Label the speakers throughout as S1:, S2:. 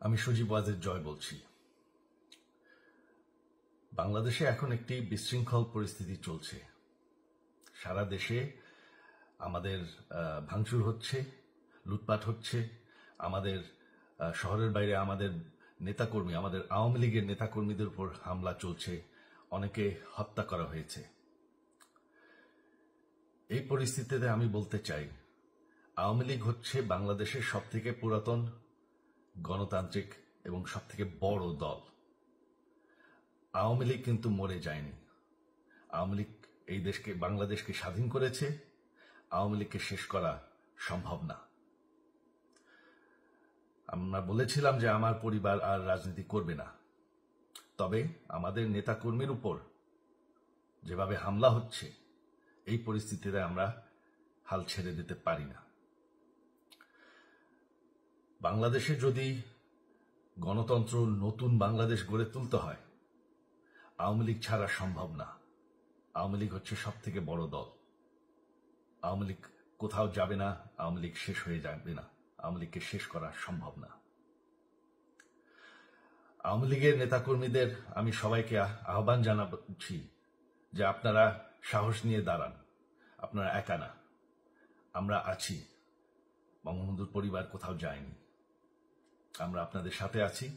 S1: আমি সজীব ওয়াজেদ জয় বলছি। বাংলাদেশে এখন একটি বিশৃঙ্খল পরিস্থিতি চলছে। সারা দেশে আমাদের ভাঙচুর হচ্ছে, লুটপাট হচ্ছে। আমাদের শহরের বাইরে আমাদের নেতাকর্মী, আমাদের আওয়ামী লীগের নেতাকর্মীদের উপর হামলা চলছে, অনেকে হত্যা করা হয়েছে। এই পরিস্থিতিতে আমি বলতে চাই, আওয়ামী লীগ হচ্ছে বাংলাদেশের সবথেকে পুরাতন গণতান্ত্রিক এবং সবথেকে বড় দল। আওয়ামী লীগ কিন্তু মরে যায়নি। আওয়ামী লীগ এই দেশকে, বাংলাদেশকে স্বাধীন করেছে। আওয়ামী লীগকে শেষ করা সম্ভব না। আমরা বলেছিলাম যে আমার পরিবার আর রাজনীতি করবে না, তবে আমাদের নেতাকর্মীর উপর যেভাবে হামলা হচ্ছে, এই পরিস্থিতিতে আমরা হাল ছেড়ে দিতে পারি না। বাংলাদেশে যদি গণতন্ত্র, নতুন বাংলাদেশ গড়ে তুলতে হয়, আওয়ামী লীগ ছাড়া সম্ভব না। আওয়ামী লীগ হচ্ছে সব থেকে বড় দল। আওয়ামী লীগ কোথাও যাবে না, আওয়ামী লীগ শেষ হয়ে যাবে না। আওয়ামী লীগকে শেষ করা সম্ভব না। আওয়ামী লীগের নেতাকর্মীদের আমি সবাইকে আহ্বান জানাচ্ছি যে আপনারা সাহস নিয়ে দাঁড়ান। আপনারা একা না, আমরা আছি। বঙ্গবন্ধুর পরিবার কোথাও যায়নি, আমরা আপনাদের সাথে আছি।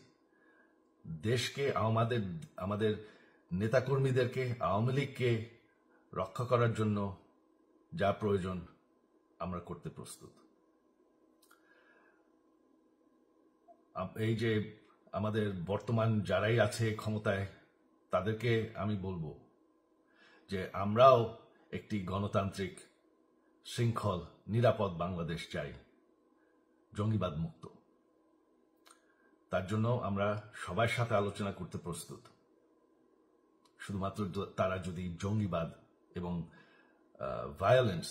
S1: দেশকে, আমাদের নেতাকর্মীদেরকে, আওয়ামী লীগকে রক্ষা করার জন্য যা প্রয়োজন আমরা করতে প্রস্তুত। এই যে আমাদের বর্তমান যারাই আছে ক্ষমতায়, তাদেরকে আমি বলবো যে আমরাও একটি গণতান্ত্রিক, শৃঙ্খল, নিরাপদ বাংলাদেশ চাই, জঙ্গিবাদ মুক্ত। তার জন্য আমরা সবার সাথে আলোচনা করতে প্রস্তুত। শুধুমাত্র তারা যদি জঙ্গিবাদ এবং ভায়োলেন্স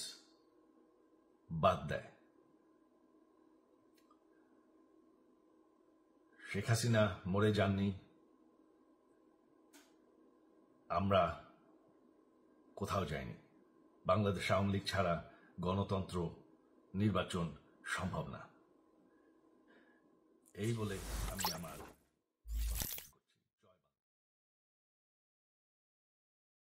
S1: বাদ দেয়। শেখ হাসিনা মরে যাননি, আমরা কোথাও যাইনি। বাংলাদেশ আওয়ামী লীগ ছাড়া গণতন্ত্র, নির্বাচন সম্ভব না। এই বলে আমি আমার